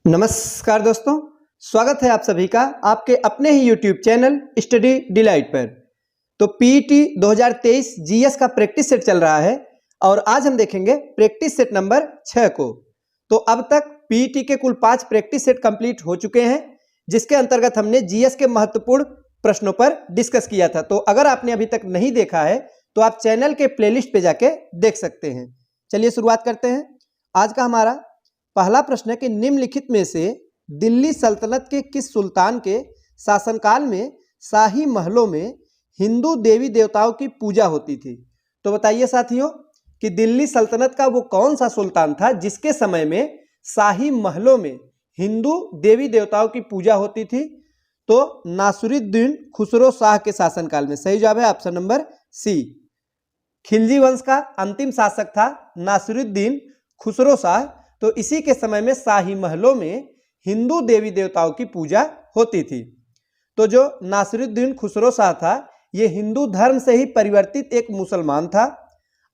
नमस्कार दोस्तों, स्वागत है आप सभी का आपके अपने ही YouTube चैनल स्टडी डिलाइट पर। तो पीईटी 2023 जीएस का प्रैक्टिस सेट चल रहा है और आज हम देखेंगे प्रैक्टिस सेट नंबर 6 को। तो अब तक पीईटी के कुल 5 प्रैक्टिस सेट कंप्लीट हो चुके हैं, जिसके अंतर्गत हमने जीएस के महत्वपूर्ण प्रश्नों पर डिस्कस किया था। तो अगर आपने अभी तक नहीं देखा है तो आप चैनल के प्लेलिस्ट पे जाके देख सकते हैं। चलिए शुरुआत करते हैं। आज का हमारा पहला प्रश्न है कि निम्नलिखित में से दिल्ली सल्तनत के किस सुल्तान के शासनकाल में शाही महलों में हिंदू देवी देवताओं की पूजा होती थी। तो बताइए साथियों कि दिल्ली सल्तनत का वो कौन सा सुल्तान था जिसके समय में शाही महलों में हिंदू देवी देवताओं की पूजा होती थी। तो नासिरुद्दीन खुसरो शाह के शासनकाल में। सही जवाब है ऑप्शन नंबर सी। खिलजी वंश का अंतिम शासक था नासिरुद्दीन खुसरो शाह। तो इसी के समय में शाही महलों में हिंदू देवी देवताओं की पूजा होती थी। तो जो नासिरुद्दीन खुसरो शाह था ये हिंदू धर्म से ही परिवर्तित एक मुसलमान था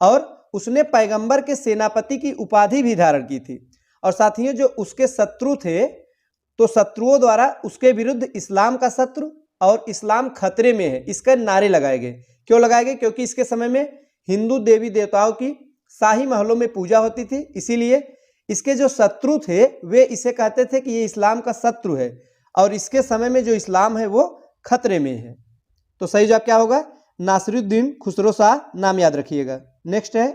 और उसने पैगंबर के सेनापति की उपाधि भी धारण की थी। और साथियों जो उसके शत्रु थे तो शत्रुओं द्वारा उसके विरुद्ध इस्लाम का शत्रु और इस्लाम खतरे में है इसका नारे लगाए गए। क्यों लगाए गए? क्योंकि इसके समय में हिंदू देवी देवताओं की शाही महलों में पूजा होती थी, इसीलिए इसके जो शत्रु थे वे इसे कहते थे कि ये इस्लाम का शत्रु है और इसके समय में जो इस्लाम है वो खतरे में है। तो सही जवाब क्या होगा? नासिरुद्दीन खुसरो शाह, नाम याद रखिएगा। नेक्स्ट है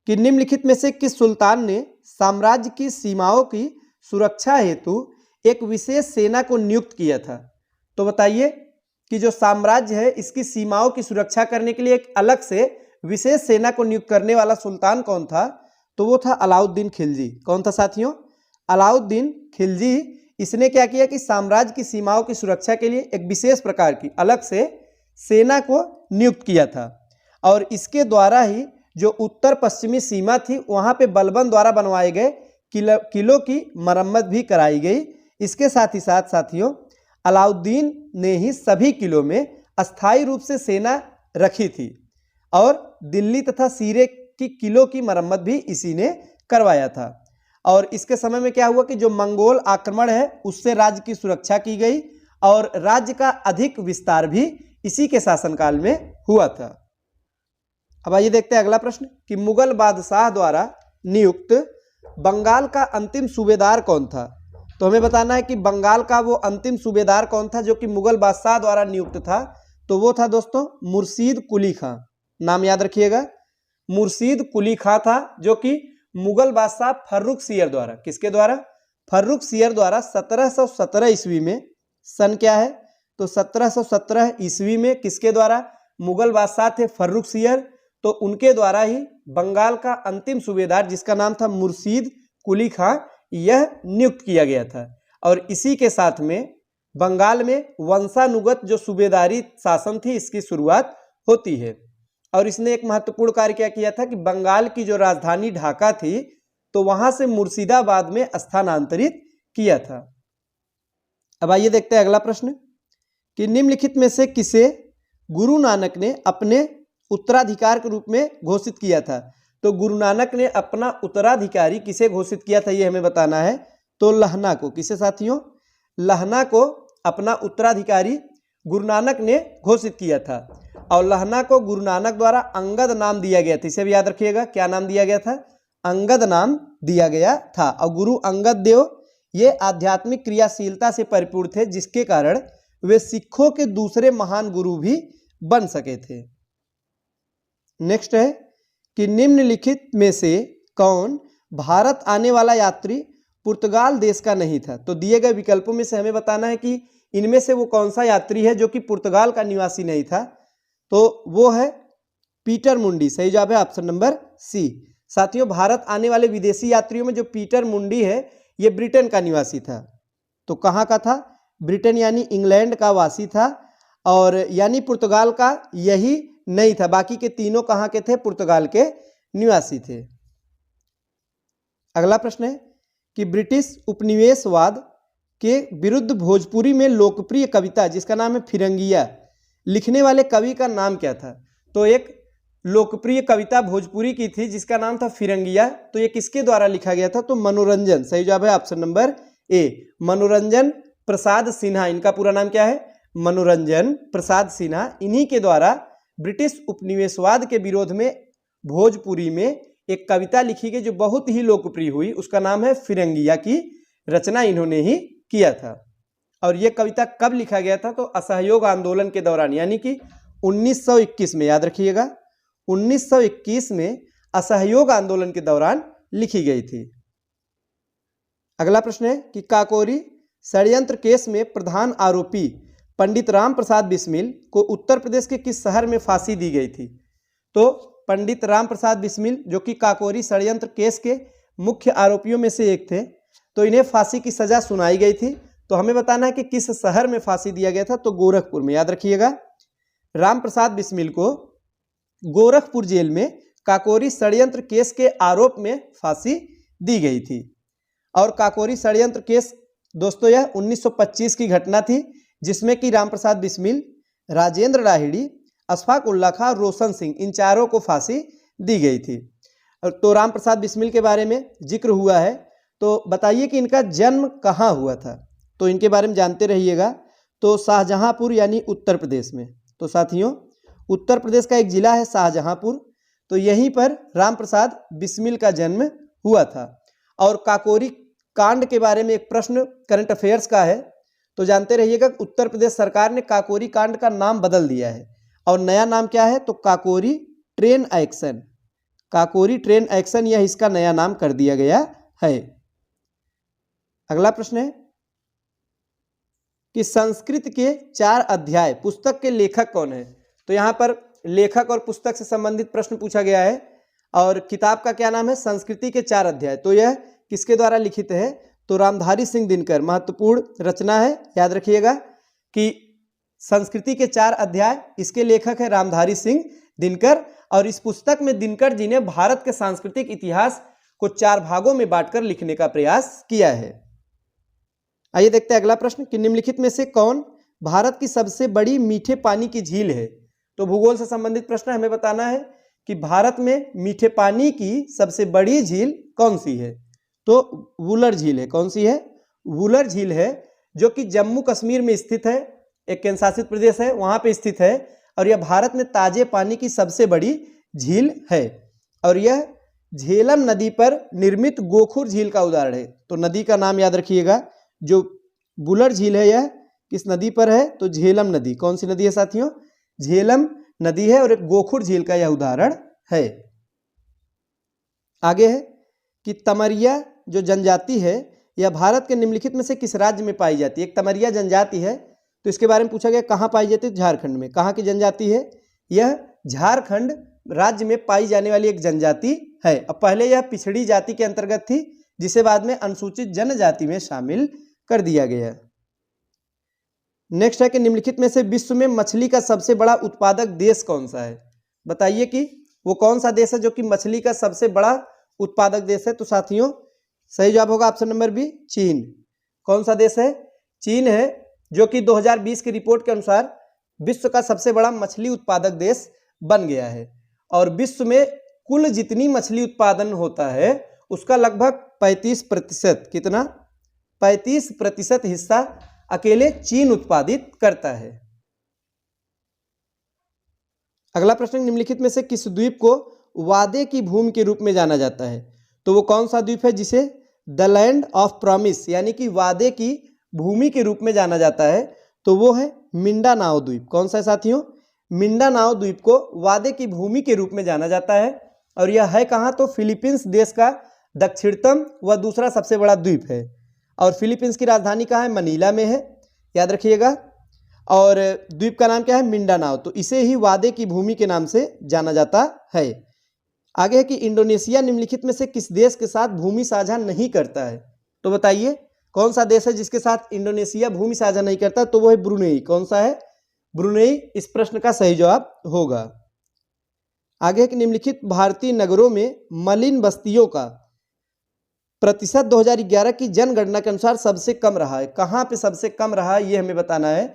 कि निम्नलिखित में से किस सुल्तान ने साम्राज्य की सीमाओं की सुरक्षा हेतु एक विशेष सेना को नियुक्त किया था। तो बताइए कि जो साम्राज्य है इसकी सीमाओं की सुरक्षा करने के लिए एक अलग से विशेष सेना को नियुक्त करने वाला सुल्तान कौन था? तो वो था अलाउद्दीन खिलजी। कौन था साथियों? अलाउद्दीन खिलजी। इसने क्या किया कि साम्राज्य की सीमाओं की सुरक्षा के लिए एक विशेष प्रकार की अलग से सेना को नियुक्त किया था और इसके द्वारा ही जो उत्तर पश्चिमी सीमा थी वहाँ पे बलबन द्वारा बनवाए गए किलों की मरम्मत भी कराई गई। इसके साथ ही साथ साथियों अलाउद्दीन ने ही सभी किलों में अस्थायी रूप से सेना रखी थी और दिल्ली तथा सीरे की किलों की मरम्मत भी इसी ने करवाया था। और इसके समय में क्या हुआ कि जो मंगोल आक्रमण है उससे राज्य की सुरक्षा की गई और राज्य का अधिक विस्तार भी इसी के शासनकाल में हुआ था। अब आइए देखते हैं अगला प्रश्न कि मुगल बादशाह द्वारा नियुक्त बंगाल का अंतिम सूबेदार कौन था। तो हमें बताना है कि बंगाल का वो अंतिम सूबेदार कौन था जो कि मुगल बादशाह द्वारा नियुक्त था। तो वो था दोस्तों मुर्शीद कुली खां। नाम याद रखिएगा, मुर्शीद कुली खां था जो कि मुगल बादशाह फर्रुखसियर द्वारा, किसके द्वारा? फर्रुखसियर द्वारा 1717 ईस्वी में, सन क्या है? तो 1717 ईस्वी में किसके द्वारा? मुगल बादशाह थे फर्रुखसियर, तो उनके द्वारा ही बंगाल का अंतिम सूबेदार जिसका नाम था मुर्शीद कुली खां यह नियुक्त किया गया था। और इसी के साथ में बंगाल में वंशानुगत जो सूबेदारी शासन थी इसकी शुरुआत होती है। और इसने एक महत्वपूर्ण कार्य क्या किया था कि बंगाल की जो राजधानी ढाका थी तो वहां से मुर्शिदाबाद में स्थानांतरित किया था। अब आइए देखते हैं अगला प्रश्न कि निम्नलिखित में से किसे गुरु नानक ने अपने उत्तराधिकार के रूप में घोषित किया था। तो गुरु नानक ने अपना उत्तराधिकारी किसे घोषित किया था ये हमें बताना है। तो लहना को। किसे साथियों? लहना को अपना उत्तराधिकारी गुरु नानक ने घोषित किया था और लहना को गुरु नानक द्वारा अंगद नाम दिया गया था। इसे भी याद रखिएगा, क्या नाम दिया गया था? अंगद नाम दिया गया था। और गुरु अंगद देव ये आध्यात्मिक क्रियाशीलता से परिपूर्ण थे जिसके कारण वे सिखों के दूसरे महान गुरु भी बन सके थे। नेक्स्ट है कि निम्नलिखित में से कौन भारत आने वाला यात्री पुर्तगाल देश का नहीं था। तो दिए गए विकल्पों में से हमें बताना है कि इनमें से वो कौन सा यात्री है जो कि पुर्तगाल का निवासी नहीं था। तो वो है पीटर मुंडी। सही जवाब है ऑप्शन नंबर सी। साथियों भारत आने वाले विदेशी यात्रियों में जो पीटर मुंडी है ये ब्रिटेन का निवासी था। तो कहाँ का था? ब्रिटेन यानी इंग्लैंड का वासी था और यानी पुर्तगाल का यही नहीं था। बाकी के तीनों कहाँ के थे? पुर्तगाल के निवासी थे। अगला प्रश्न है कि ब्रिटिश उपनिवेशवाद के विरुद्ध भोजपुरी में लोकप्रिय कविता जिसका नाम है फिरंगिया लिखने वाले कवि का नाम क्या था। तो एक लोकप्रिय कविता भोजपुरी की थी जिसका नाम था फिरंगिया। तो ये किसके द्वारा लिखा गया था? तो मनोरंजन, सही जवाब है ऑप्शन नंबर ए, मनोरंजन प्रसाद सिन्हा। इनका पूरा नाम क्या है? मनोरंजन प्रसाद सिन्हा। इन्हीं के द्वारा ब्रिटिश उपनिवेशवाद के विरोध में भोजपुरी में एक कविता लिखी गई जो बहुत ही लोकप्रिय हुई, उसका नाम है फिरंगिया। की रचना इन्होंने ही किया था। और यह कविता कब लिखा गया था? तो असहयोग आंदोलन के दौरान, यानी कि 1921 में, याद रखिएगा 1921 में असहयोग आंदोलन के दौरान लिखी गई थी। अगला प्रश्न है कि काकोरी षड्यंत्र केस में प्रधान आरोपी पंडित राम प्रसाद बिस्मिल को उत्तर प्रदेश के किस शहर में फांसी दी गई थी? तो पंडित राम प्रसाद बिस्मिल जो कि काकोरी षड्यंत्र केस के मुख्य आरोपियों में से एक थे, तो इन्हें फांसी की सजा सुनाई गई थी। तो हमें बताना है कि किस शहर में फांसी दिया गया था? तो गोरखपुर में, याद रखिएगा। राम प्रसाद बिस्मिल को गोरखपुर जेल में काकोरी षड्यंत्र केस के आरोप में फांसी दी गई थी। और काकोरी षड्यंत्र केस दोस्तों यह 1925 की घटना थी, जिसमें कि राम प्रसाद बिस्मिल, राजेंद्र लाहिड़ी, अशफाक उल्लाह खां और रोशन सिंह, इन चारों को फांसी दी गई थी। तो राम प्रसाद बिस्मिल के बारे में जिक्र हुआ है, तो बताइए कि इनका जन्म कहाँ हुआ था? तो इनके बारे में जानते रहिएगा। तो शाहजहांपुर यानी उत्तर प्रदेश में। तो साथियों, उत्तर प्रदेश का एक जिला है शाहजहांपुर, तो यहीं पर राम प्रसाद बिस्मिल का जन्म हुआ था। और काकोरी कांड के बारे में एक प्रश्न करंट अफेयर्स का है, तो जानते रहिएगा उत्तर प्रदेश सरकार ने काकोरी कांड का नाम बदल दिया है। और नया नाम क्या है? तो Kakori train action. Kakori train action, यह इसका नया नाम कर दिया गया है। अगला प्रश्न है कि संस्कृत के 4 अध्याय पुस्तक के लेखक कौन है? तो यहाँ पर लेखक और पुस्तक से संबंधित प्रश्न पूछा गया है। और किताब का क्या नाम है? संस्कृति के 4 अध्याय। तो यह किसके द्वारा लिखित है? तो रामधारी सिंह दिनकर। महत्वपूर्ण रचना है, याद रखिएगा कि संस्कृति के 4 अध्याय, इसके लेखक है रामधारी सिंह दिनकर। और इस पुस्तक में दिनकर जी ने भारत के सांस्कृतिक इतिहास को 4 भागों में बांटकर लिखने का प्रयास किया है। आइए देखते हैं अगला प्रश्न कि निम्नलिखित में से कौन भारत की सबसे बड़ी मीठे पानी की झील है? तो भूगोल से संबंधित प्रश्न हमें बताना है कि भारत में मीठे पानी की सबसे बड़ी झील कौन सी है? तो वुलर झील है। कौन सी है? वुलर झील है, जो कि जम्मू कश्मीर में स्थित है, एक केंद्र शासित प्रदेश है, वहां पे स्थित है। और यह भारत में ताजे पानी की सबसे बड़ी झील है। और यह झेलम नदी पर निर्मित गोखुर झील का उदाहरण है। तो नदी का नाम याद रखिएगा, जो वुलर झील है यह किस नदी पर है? तो झेलम नदी। कौन सी नदी है साथियों? झेलम नदी है। और एक गोखुर झील का यह उदाहरण है। आगे है कि तमरिया जो जनजाति है, यह भारत के निम्नलिखित में से किस राज्य में पाई जाती है? एक तमरिया जनजाति है, तो इसके बारे में पूछा गया कहाँ पाई जाती है? झारखंड में। कहाँ की जनजाति है? यह झारखंड राज्य में पाई जाने वाली एक जनजाति है। अब पहले यह पिछड़ी जाति के अंतर्गत थी, जिसे बाद में अनुसूचित जनजाति में शामिल कर दिया गया। नेक्स्ट है कि निम्नलिखित में से विश्व में मछली का सबसे बड़ा उत्पादक देश कौन सा है? बताइए कि वो कौन सा देश है जो कि मछली का सबसे बड़ा उत्पादक देश है? तो साथियों सही जवाब होगा ऑप्शन नंबर बी, चीन। कौन सा देश है? चीन है, जो कि 2020 की रिपोर्ट के अनुसार विश्व का सबसे बड़ा मछली उत्पादक देश बन गया है। और विश्व में कुल जितनी मछली उत्पादन होता है उसका लगभग 35%, कितना? 35% हिस्सा अकेले चीन उत्पादित करता है। अगला प्रश्न, निम्नलिखित में से किस द्वीप को वादे की भूमि के रूप में जाना जाता है? तो वो कौन सा द्वीप है जिसे द लैंड ऑफ प्रॉमिस यानी कि वादे की भूमि के रूप में जाना जाता है? तो वो है मिंडानाओ द्वीप। कौन सा है साथियों? मिंडानाओ द्वीप को वादे की भूमि के रूप में जाना जाता है। और यह है कहाँ? तो फिलीपींस देश का दक्षिणतम व दूसरा सबसे बड़ा द्वीप है। और फिलीपींस की राजधानी कहाँ है? मनीला में है, याद रखिएगा। और द्वीप का नाम क्या है? मिंडानाओ। तो इसे ही वादे की भूमि के नाम से जाना जाता है। आगे है कि इंडोनेशिया निम्नलिखित में से किस देश के साथ भूमि साझा नहीं करता है? तो बताइए कौन सा देश है जिसके साथ इंडोनेशिया भूमि साझा नहीं करता? तो वो है ब्रुनेई। कौन सा है? ब्रुनेई इस प्रश्न का सही जवाब होगा। आगे है कि निम्नलिखित भारतीय नगरों में मलिन बस्तियों का प्रतिशत 2011 की जनगणना के अनुसार सबसे कम रहा है। कहाँ पे सबसे कम रहा है ये हमें बताना है।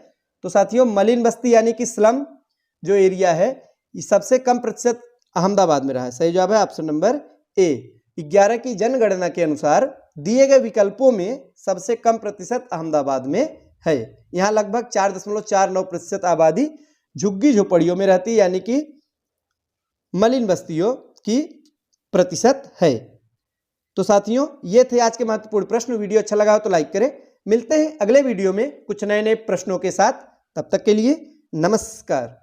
तो साथियों मलिन बस्ती यानी कि स्लम जो एरिया है, ये सबसे कम प्रतिशत अहमदाबाद में रहा है। सही जवाब है ऑप्शन नंबर ए। 11 की जनगणना के अनुसार दिए गए विकल्पों में सबसे कम प्रतिशत अहमदाबाद में है। यहाँ लगभग 4.49% आबादी झुग्गी झोपड़ियों में रहती है, यानी कि मलिन बस्तियों की प्रतिशत है। तो साथियों, ये थे आज के महत्वपूर्ण प्रश्न। वीडियो अच्छा लगा हो तो लाइक करें। मिलते हैं अगले वीडियो में कुछ नए नए प्रश्नों के साथ। तब तक के लिए नमस्कार।